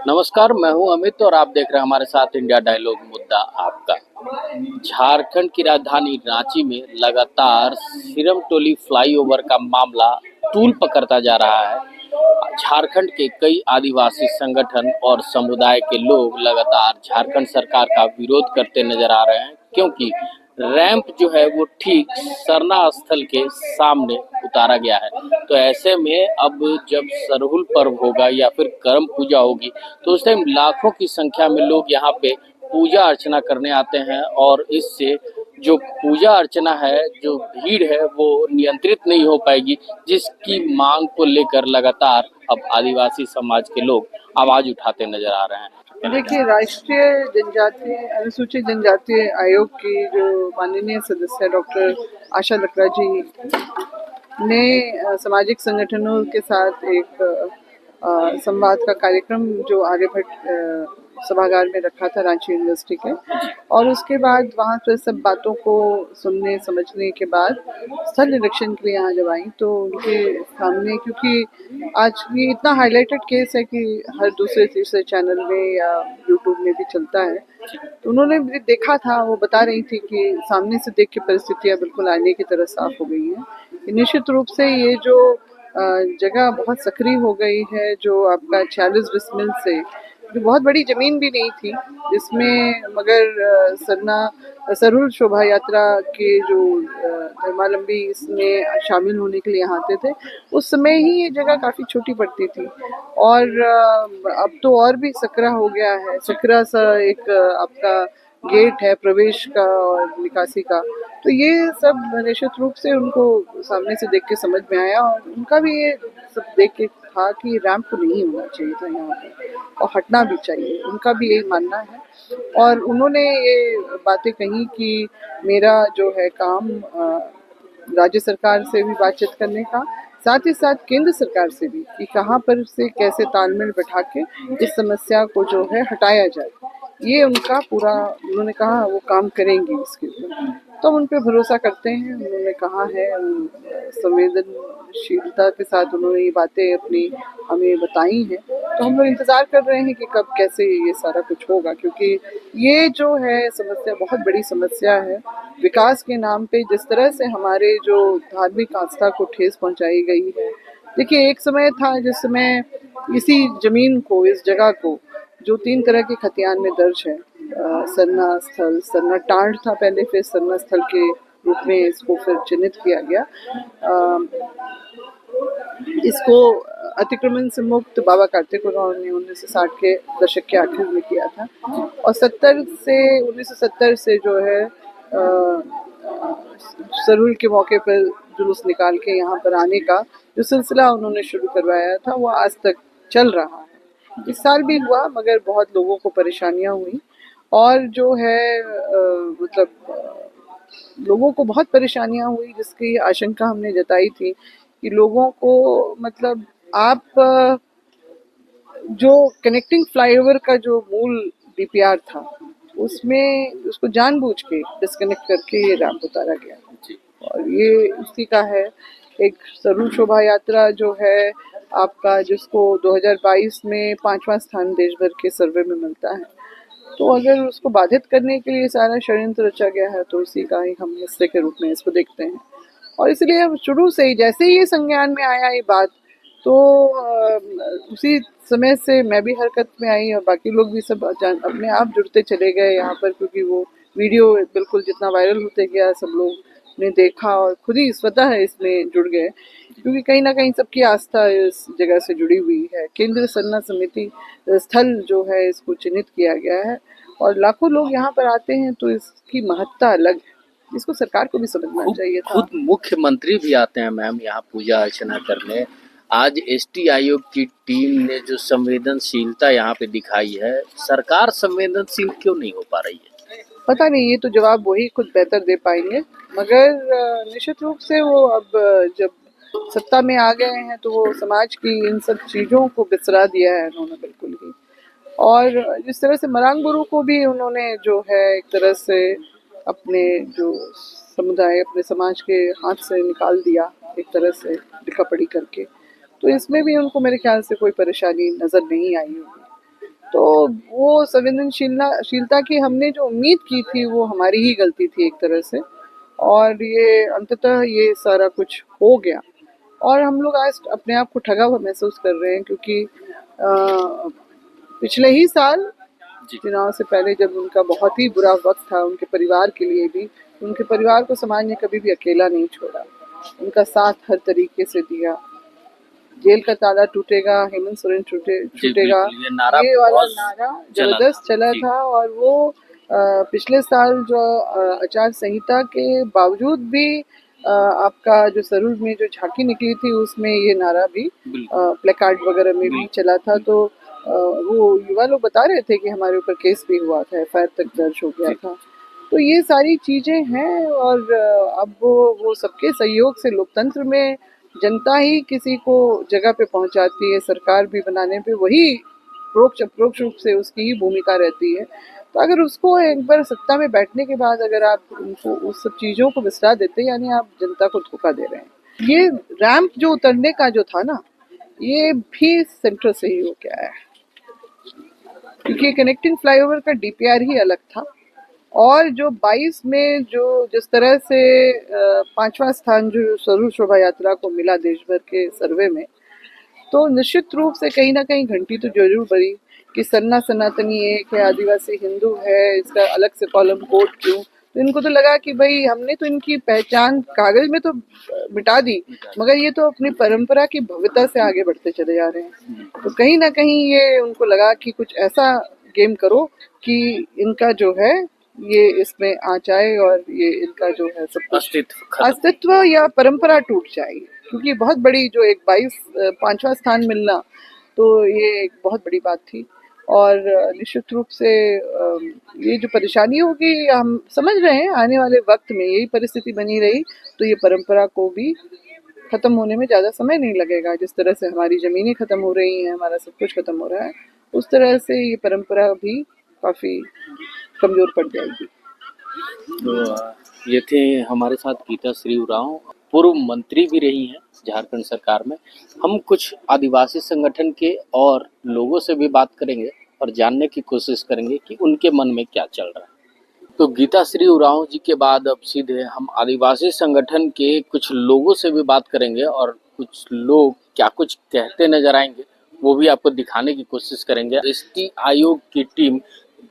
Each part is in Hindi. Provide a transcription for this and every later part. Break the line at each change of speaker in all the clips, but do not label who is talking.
नमस्कार, मैं हूं अमित और आप देख रहे हैं हमारे साथ इंडिया डायलॉग मुद्दा आपका। झारखंड की राजधानी रांची में लगातार सिरमटोली फ्लाईओवर का मामला तूल पकड़ता जा रहा है। झारखंड के कई आदिवासी संगठन और समुदाय के लोग लगातार झारखंड सरकार का विरोध करते नजर आ रहे हैं, क्योंकि रैंप जो है वो ठीक सरना स्थल के सामने उतारा गया है। तो ऐसे में अब जब सरहुल पर्व होगा या फिर करम पूजा होगी तो उस टाइम लाखों की संख्या में लोग यहाँ पे पूजा अर्चना करने आते हैं, और इससे जो पूजा अर्चना है, जो भीड़ है वो नियंत्रित नहीं हो पाएगी, जिसकी मांग को लेकर लगातार अब आदिवासी समाज के लोग आवाज उठाते नजर आ रहे हैं।
देखिए, राष्ट्रीय जनजातीय अनुसूचित जनजातीय आयोग की जो माननीय सदस्य डॉक्टर आशा लकड़ा जी ने सामाजिक संगठनों के साथ एक संवाद का कार्यक्रम जो आर्यभट्ट सभागार में रखा था रांची यूनिवर्सिटी के, और उसके बाद वहाँ पर सब बातों को सुनने समझने के बाद स्थल निरीक्षण के लिए यहाँ जब आई तो उनके सामने, क्योंकि आज ये इतना हाईलाइटेड केस है कि हर दूसरे तीसरे चैनल में या यूट्यूब में भी चलता है, तो उन्होंने भी देखा था। वो बता रही थी कि सामने से देख के परिस्थितियाँ बिल्कुल आईने की तरह साफ हो गई हैं। निश्चित रूप से ये जो जगह बहुत सक्रिय हो गई है, जो आपका 46 डिसमिल से, जो बहुत बड़ी जमीन भी नहीं थी, जिसमें मगर सरहुल शोभा यात्रा के जो धर्मावलंबी इसमें शामिल होने के लिए यहाँ आते थे, उस समय ही ये जगह काफ़ी छोटी पड़ती थी, और अब तो और भी सकरा हो गया है। सकरा सा एक आपका गेट है प्रवेश का और निकासी का। तो ये सब निश्चित रूप से उनको सामने से देख के समझ में आया, और उनका भी ये सब देख के था कि रैंप नहीं होना चाहिए था यहाँ पे और हटना भी चाहिए, उनका भी यही मानना है। और उन्होंने ये बातें कही कि मेरा जो है काम राज्य सरकार से भी बातचीत करने का, साथ ही साथ केंद्र सरकार से भी, कि कहाँ पर से कैसे तालमेल बैठा के इस समस्या को जो है हटाया जाए। ये उनका पूरा, उन्होंने कहा वो काम करेंगे इसके ऊपर, तो हम उन पर भरोसा करते हैं। उन्होंने कहा है, संवेदनशीलता के साथ उन्होंने ये बातें अपनी हमें बताई हैं, तो हम लोग इंतज़ार कर रहे हैं कि कब कैसे ये सारा कुछ होगा, क्योंकि ये जो है समस्या बहुत बड़ी समस्या है। विकास के नाम पे जिस तरह से हमारे जो धार्मिक आस्था को ठेस पहुंचाई गई है। देखिए, एक समय था जिस समय इसी जमीन को, इस जगह को, जो 3 तरह के खतियान में दर्ज है, सरना स्थल, सरना टांड था पहले, फिर सरना स्थल के रूप में इसको फिर चिन्हित किया गया। इसको अतिक्रमण से मुक्त बाबा कार्तिक उरांव ने 1960 के दशक के आखिर में किया था, और 1970 से जो है सरहुल के मौके पर जुलूस निकाल के यहाँ पर आने का जो सिलसिला उन्होंने शुरू करवाया था वो आज तक चल रहा है। इस साल भी हुआ, मगर बहुत लोगों को परेशानियां हुई, और जो है लोगों को बहुत परेशानियां हुई, जिसकी आशंका हमने जताई थी कि लोगों को, मतलब आप जो कनेक्टिंग फ्लाईओवर का जो मूल डीपीआर था, उसमें उसको जानबूझ के डिस्कनेक्ट करके ये रैंप उतारा गया, और ये उसी का है। एक सरहुल शोभा यात्रा जो है आपका, जिसको 2022 में 5वां स्थान देश भर के सर्वे में मिलता है, तो अगर उसको बाधित करने के लिए सारा षड्यंत्र रचा गया है, तो उसी का ही हम हिस्से के रूप में इसको देखते हैं। और इसलिए शुरू से ही जैसे ही ये संज्ञान में आया ये बात, तो उसी समय से मैं भी हरकत में आई, और बाकी लोग भी सब अपने आप जुड़ते चले गए यहाँ पर, क्योंकि वो वीडियो बिल्कुल जितना वायरल होते गया, सब लोग ने देखा और खुद ही स्वतः इसमें जुड़ गए, क्योंकि कहीं ना कहीं सबकी आस्था इस जगह से जुड़ी हुई है। केंद्र सरना समिति स्थल जो है इसको चिन्हित किया गया है, और लाखों लोग यहाँ पर आते हैं, तो इसकी महत्ता अलग है, इसको सरकार को भी समझना चाहिए था।
खुद मुख्यमंत्री भी आते हैं मैम यहाँ पूजा अर्चना करने। आज एसटी आयोग की टीम ने जो संवेदनशीलता यहाँ पे दिखाई है, सरकार संवेदनशील क्यों नहीं हो पा रही है?
पता नहीं, ये तो जवाब वही खुद बेहतर दे पाएंगे, मगर निश्चित रूप से वो अब जब सत्ता में आ गए हैं तो वो समाज की इन सब चीज़ों को बिसरा दिया है उन्होंने बिल्कुल ही। और जिस तरह से मरांग गुरु को भी उन्होंने जो है एक तरह से अपने जो समुदाय, अपने समाज के हाथ से निकाल दिया एक तरह से लिखा पढ़ी करके, तो इसमें भी उनको मेरे ख्याल से कोई परेशानी नज़र नहीं आई होगी। तो वो संवेदनशीलता की हमने जो उम्मीद की थी वो हमारी ही गलती थी एक तरह से। और ये अंततः ये सारा कुछ हो गया और हम लोग आज अपने आप को ठगा हुआ महसूस कर रहे हैं, क्योंकि पिछले ही साल
जी
चुनाव से पहले जब उनका बहुत ही बुरा वक्त था उनके परिवार के लिए भी, उनके परिवार को समाज ने कभी भी अकेला नहीं छोड़ा, उनका साथ हर तरीके से दिया। जेल का ताला टूटेगा, हेमंत सोरेन
जी
छूटेगा,
बिल्कुल, ये नारा
ये वाला
बहुत
नारा
चला
जबरदस्त
था
चला
जी।
था। और वो पिछले साल जो आचार संहिता के बावजूद भी आपका जो सरूज में जो झांकी निकली थी उसमें ये नारा भी
बिल्कुल
प्लेकार्ड वगैरह में भी
बिल्कुल
चला था।
बिल्कुल।
तो वो युवा लोग बता रहे थे कि हमारे ऊपर केस भी हुआ था, एफआईआर तक दर्ज हो गया
जी
था। तो ये सारी चीजें हैं और अब वो सबके सहयोग से लोकतंत्र में जनता ही किसी को जगह पे पहुंचाती है, सरकार भी बनाने पे वही परोक्ष अप्रोक्ष रूप से उसकी ही भूमिका रहती है। तो अगर उसको एक बार सत्ता में बैठने के बाद अगर आप उनको उस सब चीजों को विसरा देते हैं, यानी आप जनता को धोखा दे रहे हैं। ये रैंप जो उतरने का जो था ना, ये भी सेंटर से ही हो गया है, क्योंकि कनेक्टिंग फ्लाईओवर का डीपीआर ही अलग था। और जो 22 में जो जिस तरह से पांचवा स्थान जो स्वरूप शोभा यात्रा को मिला देश भर के सर्वे में, तो निश्चित रूप से कहीं ना कहीं घंटी तो जरूर बजी कि सरना सनातनी एक है, आदिवासी हिंदू है, इसका अलग से कॉलम कोड क्यों। तो इनको तो लगा कि भाई हमने तो इनकी पहचान कागज में तो मिटा दी, मगर ये तो अपनी परंपरा की भव्यता से आगे बढ़ते चले जा रहे हैं। तो कहीं ना कहीं ये उनको लगा कि कुछ ऐसा गेम करो कि इनका जो है ये इसमें आ जाए और ये इनका जो है सब कुछ अस्तित्व या परंपरा टूट जाएगी। क्योंकि बहुत बड़ी जो एक 22 पांचवा स्थान मिलना, तो ये एक बहुत बड़ी बात थी। और निश्चित रूप से ये जो परेशानी होगी हम समझ रहे हैं, आने वाले वक्त में यही परिस्थिति बनी रही तो ये परंपरा को भी खत्म होने में ज्यादा समय नहीं लगेगा। जिस तरह से हमारी जमीनें खत्म हो रही हैं, हमारा सब कुछ खत्म हो रहा है, उस तरह से ये परंपरा भी काफी कमजोर पड़ जाएगी।
तो ये थे हमारे साथ गीता श्री उरांव, पूर्व मंत्री भी रही हैं झारखंड सरकार में। हम कुछ आदिवासी संगठन के और लोगों से भी बात करेंगे और जानने की कोशिश करेंगे कि उनके मन में क्या चल रहा है। तो गीता श्री उरांव जी के बाद अब सीधे हम आदिवासी संगठन के कुछ लोगों से भी बात करेंगे और कुछ लोग क्या कुछ कहते नजर आएंगे वो भी आपको दिखाने की कोशिश करेंगे। एसटी आयोग की टीम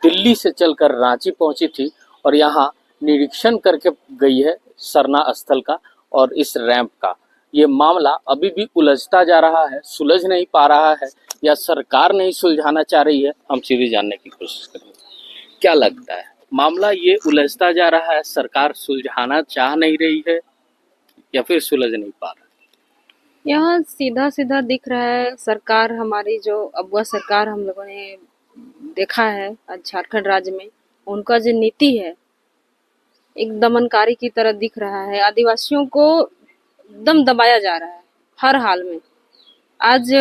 दिल्ली से चलकर रांची पहुंची थी और यहाँ निरीक्षण करके गई है सरना स्थल का और इस रैंप का। ये मामला अभी भी उलझता जा रहा है, सुलझ नहीं पा रहा है या सरकार नहीं सुलझाना चाह रही है। हम सीधे जानने की कोशिश करेंगे क्या लगता है, मामला ये उलझता जा रहा है, सरकार सुलझाना चाह नहीं रही है या फिर सुलझ नहीं पा रहा है?
यहाँ सीधा सीधा दिख रहा है, सरकार हमारी जो अगुआ सरकार हम लोगों ने देखा है आज झारखंड राज्य में, उनका जो नीति है एक दमनकारी की तरह दिख रहा है। आदिवासियों को दम दबाया जा रहा है हर हाल में। आज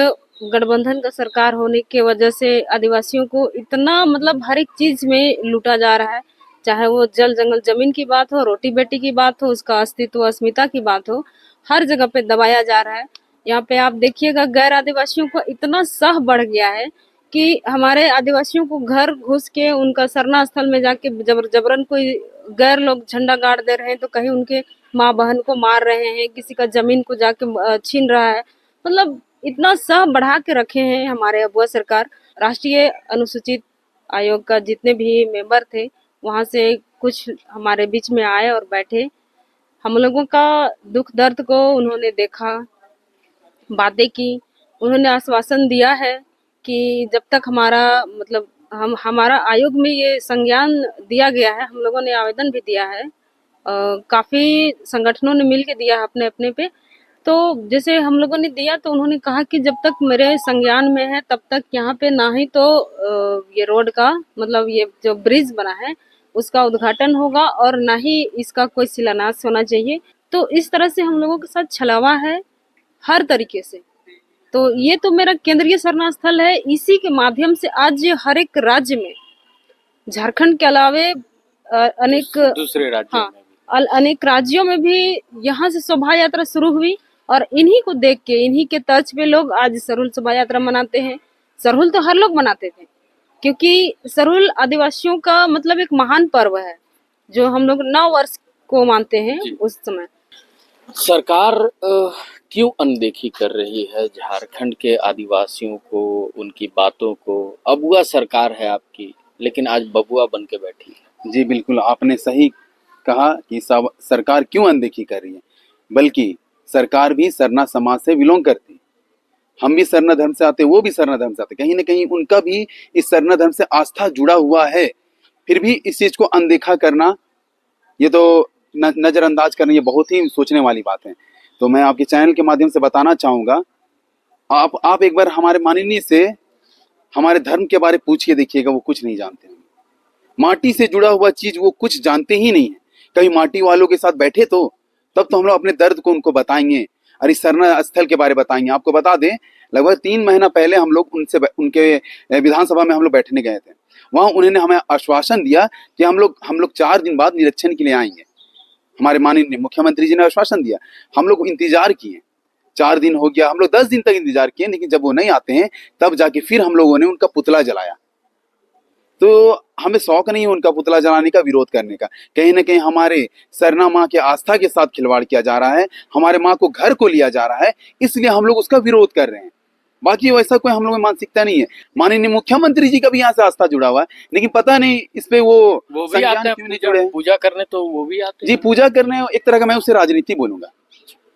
गठबंधन का सरकार होने की वजह से आदिवासियों को इतना मतलब हर एक चीज में लूटा जा रहा है, चाहे वो जल जंगल जमीन की बात हो, रोटी बेटी की बात हो, उसका अस्तित्व अस्मिता की बात हो, हर जगह पे दबाया जा रहा है। यहाँ पे आप देखिएगा गैर आदिवासियों का इतना सह बढ़ गया है कि हमारे आदिवासियों को घर घुस के उनका सरना स्थल में जाके जबरन कोई गैर लोग झंडा गाड़ दे रहे हैं, तो कहीं उनके माँ बहन को मार रहे हैं, किसी का जमीन को जाके छीन रहा है। मतलब इतना सह बढ़ा के रखे हैं हमारे अगुआ सरकार। राष्ट्रीय अनुसूचित आयोग का जितने भी मेंबर थे वहां से कुछ हमारे बीच में आए और बैठे, हम लोगों का दुख दर्द को उन्होंने देखा, बातें की, उन्होंने आश्वासन दिया है कि जब तक हमारा मतलब हमारा आयोग में ये संज्ञान दिया गया है, हम लोगों ने आवेदन भी दिया है, काफी संगठनों ने मिल के दिया है अपने अपने पे। तो जैसे हम लोगों ने दिया तो उन्होंने कहा कि जब तक मेरे संज्ञान में है तब तक यहाँ पे ना ही तो ये रोड का मतलब ये जो ब्रिज बना है उसका उद्घाटन होगा और ना ही इसका कोई शिलान्यास होना चाहिए। तो इस तरह से हम लोगों के साथ छलावा है हर तरीके से। तो ये तो मेरा केंद्रीय सरना स्थल है, इसी के माध्यम से आज हर एक राज्य में, झारखंड के अलावे अनेक
दूसरे राज्यों
हाँ
में भी
अनेक राज्यों में भी यहाँ से शोभा यात्रा शुरू हुई और इन्हीं को देख के, इन्हीं के तर्ज पे लोग आज सरहुल शोभा यात्रा मनाते हैं। सरहुल तो हर लोग मनाते थे, क्योंकि सरुल आदिवासियों का मतलब एक महान पर्व है जो हम लोग 9 वर्ष को मानते हैं
जी।
उस समय।
सरकार क्यों अनदेखी कर रही है झारखंड के आदिवासियों को, उनकी बातों को? अबुआ सरकार है आपकी, लेकिन आज बबुआ बन के बैठी है।
जी बिल्कुल, आपने सही कहा कि सरकार क्यों अनदेखी कर रही है, बल्कि सरकार भी सरना समाज से बिलोंग करती है। हम भी सरना धर्म से आते, वो भी सरना धर्म से आते, कहीं ना कहीं उनका भी इस सरना धर्म से आस्था जुड़ा हुआ है। फिर भी इस चीज को अनदेखा करना, ये तो नजरअंदाज करना, ये बहुत ही सोचने वाली बात है। तो मैं आपके चैनल के माध्यम से बताना चाहूंगा, आप एक बार हमारे माननीय से हमारे धर्म के बारे पूछिए, देखिएगा वो कुछ नहीं जानते हैं। माटी से जुड़ा हुआ चीज वो कुछ जानते ही नहीं है। कहीं माटी वालों के साथ बैठे तो तब तो हम लोग अपने दर्द को उनको बताएंगे, और इस सरना स्थल के बारे बताएंगे। आपको बता दें, लगभग 3 महीना पहले हम लोग उनके विधानसभा में हम लोग बैठने गए थे। वहां उन्होंने हमें आश्वासन दिया कि हम लोग 4 दिन बाद निरीक्षण के लिए आएंगे। हमारे माननीय मुख्यमंत्री जी ने आश्वासन दिया। हम लोग इंतजार किए, 4 दिन हो गया, हम लोग 10 दिन तक इंतजार किए, लेकिन जब वो नहीं आते हैं तब जाके फिर हम लोगों ने उनका पुतला जलाया। तो हमें शौक नहीं है उनका पुतला जलाने का, विरोध करने का। कहीं ना कहीं हमारे सरना माँ के आस्था के साथ खिलवाड़ किया जा रहा है, हमारे माँ को घर को लिया जा रहा है, इसलिए हम लोग उसका विरोध कर रहे हैं। बाकी वैसा कोई हम लोग में मानसिकता नहीं है। माननीय मुख्यमंत्री जी का भी यहाँ से आस्था जुड़ा हुआ है, लेकिन पता नहीं इस पे वो
भी
संज्ञान
आते हैं
क्यों नहीं जुड़े हैं।
पूजा करने, तो वो भी आते
जी
हैं।
पूजा करने, एक तरह का मैं उसे राजनीति बोलूंगा।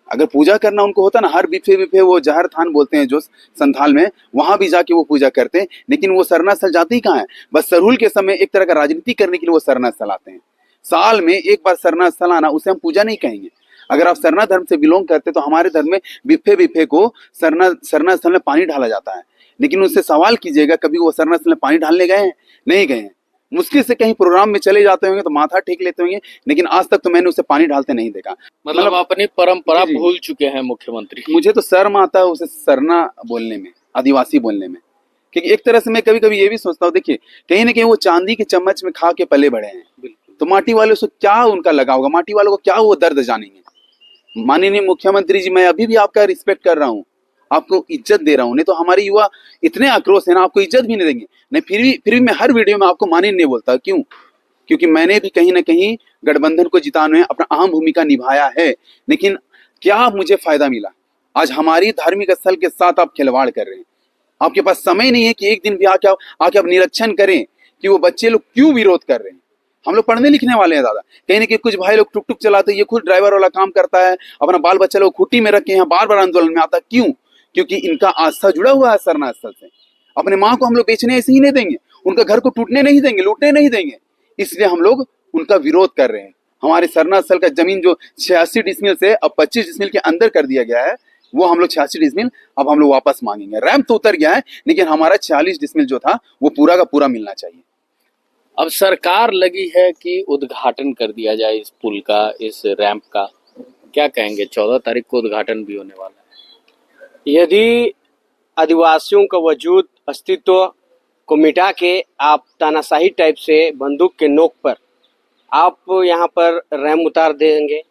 अगर पूजा करना उनको होता ना, हर बिफे वो जहर थान बोलते हैं जो संथाल में, वहां भी जाके वो पूजा करते हैं, लेकिन वो सरना स्थल जाते ही कहाँ है? बस सरहुल के समय एक तरह का राजनीति करने के लिए वो सरना स्थल आते हैं। साल में एक बार सरना स्थल आना, उसे हम पूजा नहीं कहेंगे। अगर आप सरना धर्म से बिलोंग करते तो हमारे धर्म में बिफे को सरना स्थल में पानी ढाला जाता है, लेकिन उनसे सवाल कीजिएगा कभी वो सरना स्थल में पानी ढालने गए हैं? नहीं गए हैं। मुश्किल से कहीं प्रोग्राम में चले जाते होंगे तो माथा टेक लेते होंगे, लेकिन आज तक तो मैंने उसे पानी ढालते नहीं देखा।
मतलब अपनी परंपरा
जी, जी।
भूल चुके हैं मुख्यमंत्री।
मुझे तो शर्म आता है उसे सरना बोलने में, आदिवासी बोलने में, क्योंकि एक तरह से मैं कभी कभी ये भी सोचता हूँ, देखिए कहीं ना कहीं वो चांदी के चम्मच में खा के पले बड़े हैं, तो माटी वालों से क्या उनका लगा होगा, माटी वालों को क्या वो दर्द जानेंगे। माननीय मुख्यमंत्री जी, मैं अभी भी आपका रिस्पेक्ट कर रहा हूँ, आपको इज्जत दे रहा हूँ, नहीं तो हमारे युवा इतने आक्रोश है ना, आपको इज्जत भी नहीं देंगे। नहीं, फिर भी मैं हर वीडियो में आपको माननीय नहीं बोलता। क्यों? क्योंकि मैंने भी कहीं ना कहीं गठबंधन को जिताने में अपना अहम भूमिका निभाया है, लेकिन क्या मुझे फायदा मिला? आज हमारी धार्मिक स्थल के साथ आप खिलवाड़ कर रहे हैं। आपके पास समय नहीं है कि एक दिन भी आके आप निरीक्षण करें कि वो बच्चे लोग क्यों विरोध कर रहे हैं। हम लोग पढ़ने लिखने वाले हैं दादा, कहीं ना कहीं कुछ भाई लोग टुक टुक चलाते, ये खुद ड्राइवर वाला काम करता है, अपना बाल बच्चा लोग खूटी में रखे हैं, बार बार आंदोलन में आता। क्यों? क्योंकि इनका आस्था जुड़ा हुआ है सरना स्थल से। अपने माँ को हम लोग बेचने ऐसे ही नहीं देंगे, उनका घर को टूटने नहीं देंगे, लूटने नहीं देंगे, इसलिए हम लोग उनका विरोध कर रहे हैं। हमारे सरना स्थल का जमीन जो 86 डिसमिल से अब 25 डिसमिल के अंदर कर दिया गया है, वो हम लोग 86 डिसमिल अब हम लोग वापस मांगेंगे। रैंप तो उतर गया है, लेकिन हमारा 46 डिसमिल जो था वो पूरा का पूरा मिलना चाहिए।
अब सरकार लगी है कि उद्घाटन कर दिया जाए इस पुल का, इस रैंप का। क्या कहेंगे? 14 तारीख को उद्घाटन भी होने वाला है।
यदि आदिवासियों का वजूद, अस्तित्व को मिटा के आप तानाशाही टाइप से बंदूक के नोक पर आप यहाँ पर रैम उतार देंगे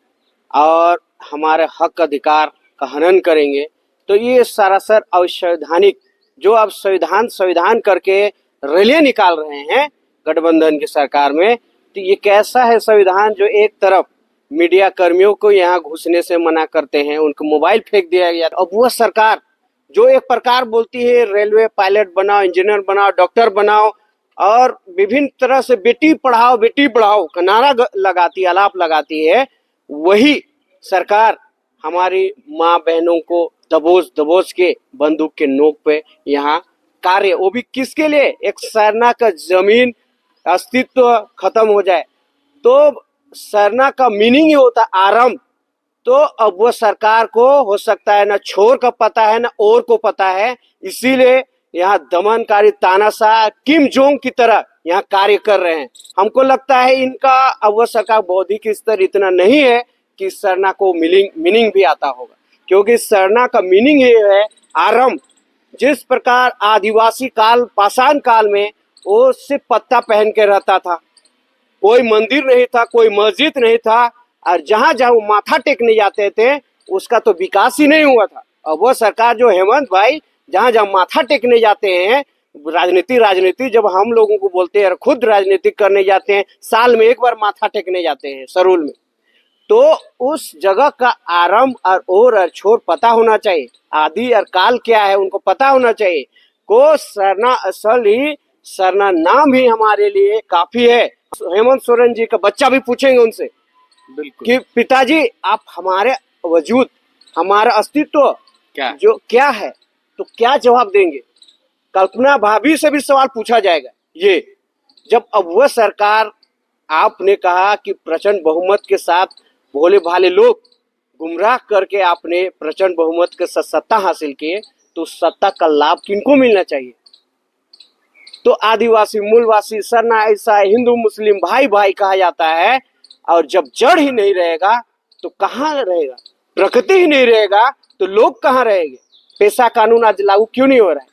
और हमारे हक अधिकार का हनन करेंगे, तो ये सरासर अवैधानिक, जो आप संविधान करके रैलियां निकाल रहे हैं गठबंधन की सरकार में, तो ये कैसा है संविधान जो एक तरफ मीडिया कर्मियों को यहाँ घुसने से मना करते हैं, उनको मोबाइल फेंक दिया गया। अब वह सरकार जो एक प्रकार बोलती है रेलवे पायलट बनाओ, इंजीनियर बनाओ, डॉक्टर बनाओ और विभिन्न तरह से बेटी पढ़ाओ बेटी बढ़ाओ का नारा लगाती, आलाप लगाती है, वही सरकार हमारी माँ बहनों को दबोच के बंदूक के नोक पे यहाँ कार्य, वो भी किसके लिए? एक सरना का जमीन अस्तित्व खत्म हो जाए तो सरना का मीनिंग ही होता है आरंभ। तो अब वो सरकार को हो सकता है ना छोर का पता है ना और को पता है, इसीलिए यहाँ दमनकारी तानाशाह किम जोंग की तरह यहाँ कार्य कर रहे हैं। हमको लगता है इनका अब वो सरकार बौद्धिक स्तर इतना नहीं है कि सरना को मीनिंग भी आता होगा, क्योंकि सरना का मीनिंग ये है आरंभ। जिस प्रकार आदिवासी काल, पाषाण काल में वो सिर्फ पत्ता पहन के रहता था, कोई मंदिर नहीं था, कोई मस्जिद नहीं था, और जहां जहां वो माथा टेकने जाते थे उसका तो विकास ही नहीं हुआ था। अब वो सरकार जो हेमंत भाई जहां जहां माथा टेकने जाते हैं राजनीति जब हम लोगों को बोलते हैं, खुद राजनीति करने जाते हैं, साल में एक बार माथा टेकने जाते हैं सरूल में, तो उस जगह का आरंभ और ओर और छोर पता होना चाहिए, आदि और काल क्या है उनको पता होना चाहिए। को सरना असल ही सरना नाम ही हमारे लिए काफी है। हेमंत सोरेन जी का बच्चा भी पूछेंगे उनसे
बिल्कुल
कि पिताजी आप हमारे वजूद, हमारा अस्तित्व
क्या
जो क्या है, तो क्या जवाब देंगे। कल्पना भाभी से भी सवाल पूछा जाएगा। ये जब अब वह सरकार, आपने कहा कि प्रचंड बहुमत के साथ भोले भाले लोग गुमराह करके आपने प्रचंड बहुमत के साथ सत्ता हासिल किए, तो सत्ता का लाभ किनको मिलना चाहिए। तो आदिवासी, मूलवासी, सरना, ईसाई, हिंदू, मुस्लिम भाई भाई कहा जाता है, और जब जड़ ही नहीं रहेगा तो कहाँ रहेगा, प्रकृति ही नहीं रहेगा तो लोग कहाँ रहेंगे। पेशा कानून आज लागू क्यों नहीं हो रहा है?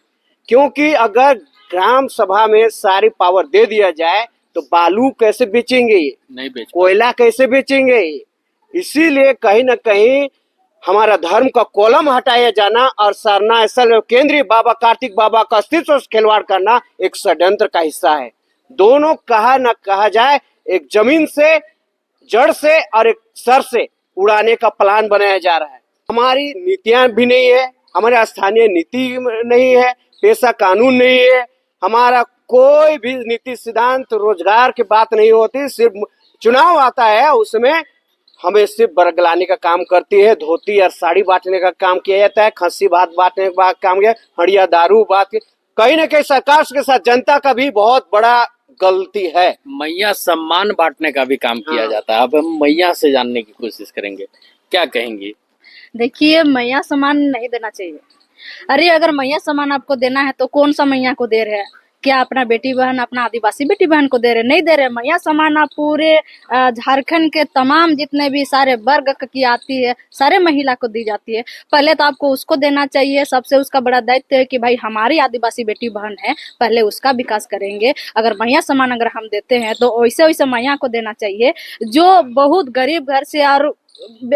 क्योंकि अगर ग्राम सभा में सारी पावर दे दिया जाए तो बालू कैसे बेचेंगे, ये
नहीं बेच
कोयला कैसे बेचेंगे। इसीलिए कहीं ना कहीं हमारा धर्म का कॉलम हटाया जाना और सरना असल केंद्रीय बाबा कार्तिक बाबा का अस्तित्व से खिलवाड़ करना एक षड्यंत्र का हिस्सा है। दोनों कहा न कहा जाए, एक जमीन से, जड़ से और एक सर से उड़ाने का प्लान बनाया जा रहा है। हमारी नीतियां भी नहीं है, हमारे स्थानीय नीति नहीं है, पेशा कानून नहीं है, हमारा कोई भी नीति सिद्धांत, रोजगार की बात नहीं होती। सिर्फ चुनाव आता है, उसमें हमें सिर्फ बरगलाने का काम करती है, धोती और साड़ी बांटने का काम किया जाता है, खस्सी भात बांटने का काम किया, हड़िया दारू बात। कहीं ना कहीं सरकार के साथ जनता का भी बहुत बड़ा गलती है।
मैया सम्मान बांटने का भी काम किया
हाँ।
जाता है। अब हम मैया से जानने की कोशिश करेंगे, क्या कहेंगी।
देखिए, मैया सामान नहीं देना चाहिए। अरे अगर मैया सामान आपको देना है तो कौन सा मैया को दे रहे हैं? क्या अपना बेटी बहन, अपना आदिवासी बेटी बहन को दे रहे? नहीं दे रहे। मैया सामान आप पूरे झारखंड के तमाम जितने भी सारे वर्ग की आती है, सारे महिला को दी जाती है। पहले तो आपको उसको देना चाहिए। सबसे उसका बड़ा दायित्व है कि भाई हमारी आदिवासी बेटी बहन है, पहले उसका विकास करेंगे। अगर मैया सामान अगर हम देते हैं तो वैसे वैसे मैया को देना चाहिए जो बहुत गरीब घर से। और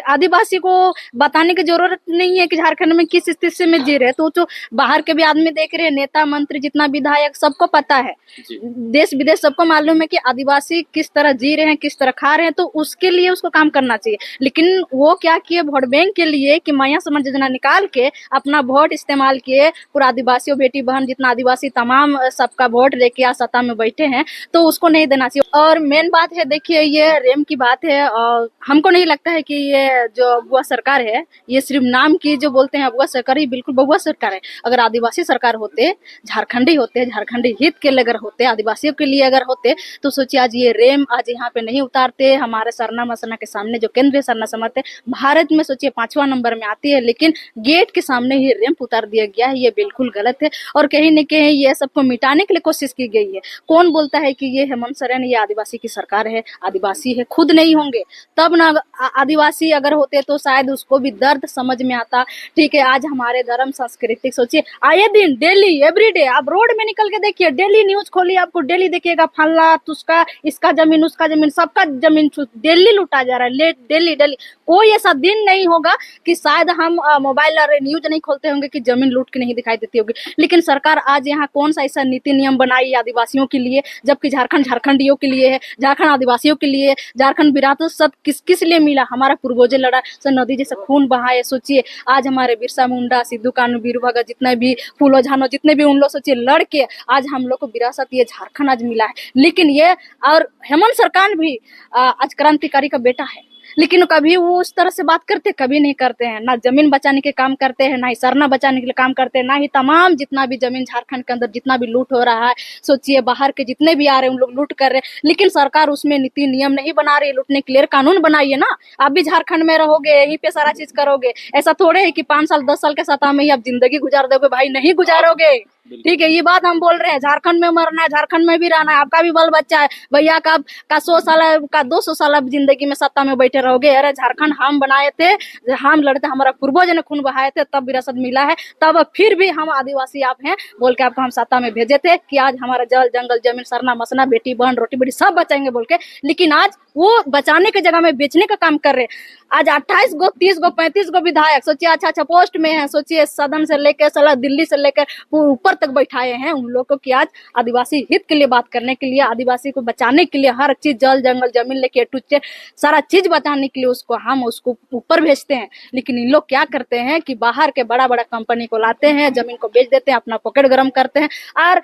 आदिवासी को बताने की जरूरत नहीं है कि झारखंड में किस स्थिति में जी रहे, तो बाहर के भी आदमी देख रहे हैं, नेता मंत्री जितना विधायक सबको पता है, देश विदेश सबको मालूम है कि आदिवासी किस तरह जी रहे हैं, किस तरह खा रहे हैं। तो उसके लिए उसको काम करना चाहिए। लेकिन वो क्या किए, वोट बैंक के लिए कि मैया समाज योजना निकाल के अपना वोट इस्तेमाल किए। पूरा आदिवासी बेटी बहन जितना आदिवासी तमाम सबका वोट लेके आ सत्ता में बैठे हैं, तो उसको नहीं देना चाहिए। और मेन बात है, देखिए ये रेम की बात है, और हमको नहीं लगता है कि ये जो अगुआ सरकार है, ये सिर्फ नाम की जो बोलते हैं अगुआ सरकार, ही बिल्कुल बगुआ सरकार है। अगर आदिवासी सरकार होते, झारखंडी होते, झारखंडी हित के लिए अगर होते, आदिवासियों के लिए अगर होते, तो सोचिए आज ये रेम आज यहाँ पे नहीं उतारते। हमारे सरना मसना के सामने जो केंद्रीय सरना समत है, भारत में सोचिए 5वां नंबर में आती है, लेकिन गेट के सामने ही रेम्प उतार दिया गया है। ये बिल्कुल गलत है और कहीं न कहीं ये सबको मिटाने के लिए कोशिश की गई है। कौन बोलता है कि ये हेमंत सोरेन ये आदिवासी की सरकार है? आदिवासी है, खुद नहीं होंगे तब ना। आदिवासी अगर होते तो शायद उसको भी दर्द समझ में आता। ठीक है, आज हमारे धर्म संस्कृति सोचिए, आए दिन डेली एवरीडे आप रोड में निकल के देखिए, डेली न्यूज खोलिए, आपको डेली देखिएगा फल्ला तुसका, इसका जमीन उसका जमीन, सबका जमीन डेली लूटा जा रहा है। डेली डेली कोई ऐसा दिन नहीं होगा कि शायद हम मोबाइल और न्यूज नहीं खोलते होंगे कि जमीन लूट के नहीं दिखाई देती होगी। लेकिन सरकार आज यहाँ कौन सा ऐसा नीति नियम बनाई आदिवासियों के लिए, जबकि झारखंड झारखंडियों के लिए है, झारखंड आदिवासियों के लिए। झारखंड विरासत सब किस किस लिए मिला? हमारा पूर्वजों लड़ा, सो नदी जैसे खून बहाए। सोचिए आज हमारे बिरसा मुंडा, सिद्धू कानू, वीरू भगत, जितने भी फूलो झानो, जितने भी उन लोग सोचिए लड़ के आज हम लोग को विरासत ये झारखंड आज मिला है। लेकिन ये और हेमंत सरकार भी आज क्रांतिकारी का बेटा है, लेकिन कभी वो उस तरह से बात करते, कभी नहीं करते हैं। ना जमीन बचाने के काम करते हैं, ना ही सरना बचाने के लिए काम करते हैं, ना ही तमाम जितना भी जमीन झारखंड के अंदर जितना भी लूट हो रहा है, सोचिए बाहर के जितने भी आ रहे हैं उन लोग लूट कर रहे हैं। लेकिन सरकार उसमें नीति नियम नहीं बना रही, लूटने के लिए कानून बनाइए ना। आप भी झारखंड में रहोगे, यहीं पे सारा चीज करोगे। ऐसा थोड़े है कि 5 साल 10 साल के सत्ता में ही आप जिंदगी गुजार दोगे, भाई नहीं गुजारोगे। ठीक है, ये बात हम बोल रहे हैं। झारखंड में मरना है, झारखंड में भी रहना है, आपका भी बाल बच्चा है, भैया का 100 साल का 200 साल आप जिंदगी में सत्ता में बैठे रहोगे। अरे झारखंड हम बनाए थे, हम लड़ते, हमारा पूर्वज ने खून बहाए थे, तब विरासत मिला है। तब फिर भी हम आदिवासी आप हैं बोल के आपको हम सत्ता में भेजे थे कि आज हमारा जल जंगल जमीन सरना मसना बेटी बहन रोटी बेटी सब बचाएंगे बोल के। लेकिन आज वो बचाने की जगह में बेचने का काम कर रहे हैं। आज 28 गो 30 गो 35 गो विधायक सोचिए अच्छा पोस्ट में है। सोचिए सदन से लेकर साला दिल्ली से लेकर ऊपर
ऊपर तक बैठाए हैं उन लोगों की आज आदिवासी हित के लिए बात करने के लिए, आदिवासी को बचाने के लिए, हर चीज जल जंगल जमीन लेके टू जेड सारा चीज बचाने के लिए हम उसको ऊपर भेजते हैं। लेकिन इन लोग क्या करते हैं कि बाहर के बड़ा बड़ा कंपनी को लाते हैं, जमीन को बेच देते हैं, अपना पॉकेट गर्म करते हैं। और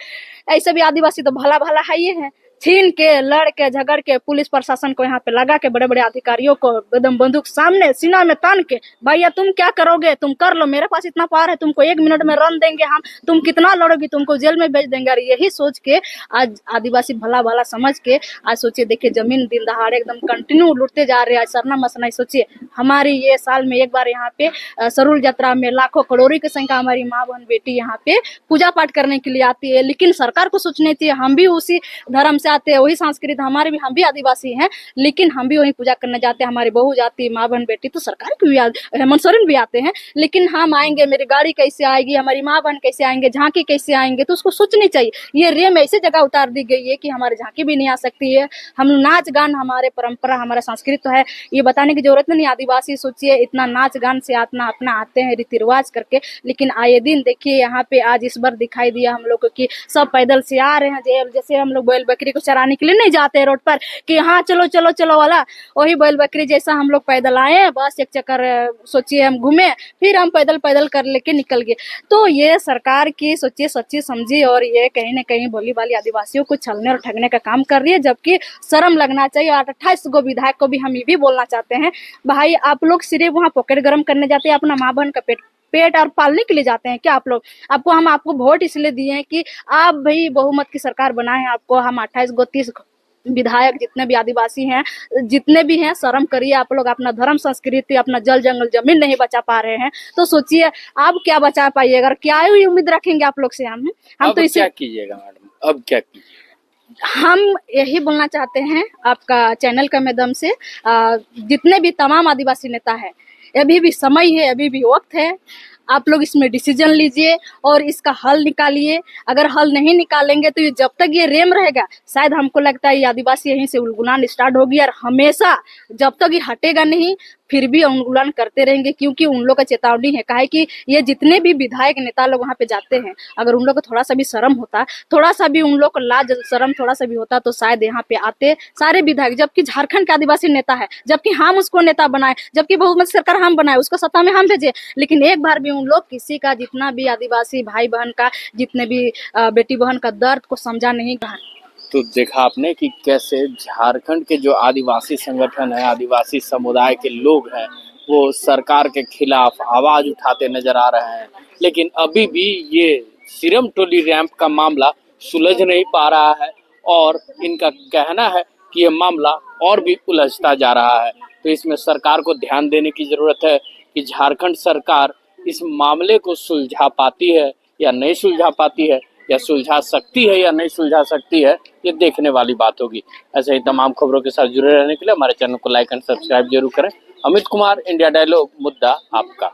ऐसे भी आदिवासी तो भला भला है ही है, छीन के लड़ के झगड़ के पुलिस प्रशासन को यहाँ पे लगा के बड़े बड़े अधिकारियों को एकदम बंदूक सामने सीना में तान के, भैया तुम क्या करोगे, तुम कर लो, मेरे पास इतना पावर है, तुमको 1 मिनट में रन देंगे हम, तुम कितना लड़ोगी, तुमको जेल में भेज देंगे। और यही सोच के आज आदिवासी भला भला समझ के आज सोचिए, देखिए जमीन दिन दहाड़े एकदम कंटिन्यू लुटते जा रहे हैं। सरना मसना सोचिए, हमारी ये साल में एक बार यहाँ पे सरुल यात्रा में लाखों करोड़ों की संख्या हमारी माँ बहन बेटी यहाँ पे पूजा पाठ करने के लिए आती है। लेकिन सरकार को सोचनी चाहिए, हम भी उसी धर्म से आते हैं, वही संस्कृति हमारे भी, हम भी आदिवासी हैं, लेकिन हम भी वही पूजा करने जाते हैं। हमारी बहु जाति माँ बहन बेटी तो सरकार की भी हेमंत सोरेन भी आते हैं, लेकिन हम आएंगे, मेरी गाड़ी कैसे आएगी, हमारी माँ बहन कैसे आएंगे, झांकी कैसे आएंगे, तो उसको सोचनी चाहिए। ये रेम ऐसी जगह उतार दी गई है कि हमारे झांकी भी नहीं आ सकती है। हम नाच गान, हमारे परंपरा, हमारा संस्कृत है, ये बताने की जरूरत नहीं। आदिवासी सोचिए इतना नाच गान से अपना आते हैं रीति रिवाज करके, लेकिन आए दिन देखिए यहाँ पे आज इस बार दिखाई दिया हम लोग को कि सब पैदल से आ रहे हैं। जैसे हम लोग बैल बकरी को चराने के लिए नहीं जाते हैं रोड पर कि हाँ चलो चलो चलो वाला, वही बैल बकरी जैसा हम लोग पैदल आए, बस एक चक्कर सोचिए हम घूमे, फिर हम पैदल पैदल कर लेके निकल गए। तो ये सरकार की सोचिए सच्ची समझी, और ये कहीं ना कहीं भोली भाली आदिवासियों को छलने और ठगने का काम कर रही है, जबकि शर्म लगना चाहिए। और 28 गो विधायक को भी हम ये भी बोलना चाहते हैं, भाई आप लोग सिर्फ वहाँ पॉकेट गर्म करने जाते हैं, अपना माँ बहन का पेट और पालने के लिए जाते हैं क्या आप लोग? हम आपको वोट इसलिए दिए हैं कि आप भाई बहुमत की सरकार बनाए हैं, आपको हम 28 गो 30 विधायक जितने भी आदिवासी हैं, जितने भी हैं, शर्म करिए आप लोग। अपना धर्म संस्कृति, अपना जल जंगल जमीन नहीं बचा पा रहे हैं, तो सोचिए आप क्या बचा पाइएगा, क्या ही उम्मीद रखेंगे आप लोग से? हम तो इसे
क्या कीजिएगा मैडम, अब क्या कीजिएगा?
हम यही बोलना चाहते हैं आपका चैनल के माध्यम से, जितने भी तमाम आदिवासी नेता है, अभी भी समय है, अभी भी वक्त है, आप लोग इसमें डिसीजन लीजिए और इसका हल निकालिए। अगर हल नहीं निकालेंगे तो ये जब तक ये रेम रहेगा, शायद हमको लगता है ये आदिवासी यहीं से उलगुलान स्टार्ट होगी, और हमेशा जब तक ये हटेगा नहीं फिर भी उलगुलान करते रहेंगे, क्योंकि उन लोग का चेतावनी है। काहे कि ये जितने भी विधायक नेता लोग वहाँ पे जाते हैं, अगर उन लोग को थोड़ा सा भी शर्म होता, थोड़ा सा भी उन लोग को लाज शर्म थोड़ा सा भी होता, तो शायद यहाँ पे आते सारे विधायक। जबकि झारखंड के आदिवासी नेता है, जबकि हम उसको नेता बनाए, जबकि बहुमत सरकार हम बनाए, उसको सत्ता में हम भेजे, लेकिन एक बार भी उन लोग किसी का, जितना भी आदिवासी भाई बहन का, जितने भी बेटी बहन का दर्द को समझा नहीं।
तो देखा आपने कि कैसे झारखंड के जो आदिवासी संगठन है, आदिवासी समुदाय के लोग हैं, वो सरकार के खिलाफ आवाज उठाते नजर आ रहे हैं, लेकिन अभी भी ये सिरम टोली रैंप का मामला सुलझ नहीं पा रहा है, और इनका कहना है कि ये मामला और भी उलझता जा रहा है। तो इसमें सरकार को ध्यान देने की जरूरत है कि झारखंड सरकार इस मामले को सुलझा पाती है या नहीं सुलझा पाती है, या सुलझा सकती है या नहीं सुलझा सकती है, ये देखने वाली बात होगी। ऐसे ही तमाम खबरों के साथ जुड़े रहने के लिए हमारे चैनल को लाइक एंड सब्सक्राइब जरूर करें। अमित कुमार, इंडिया डायलॉग, मुद्दा आपका।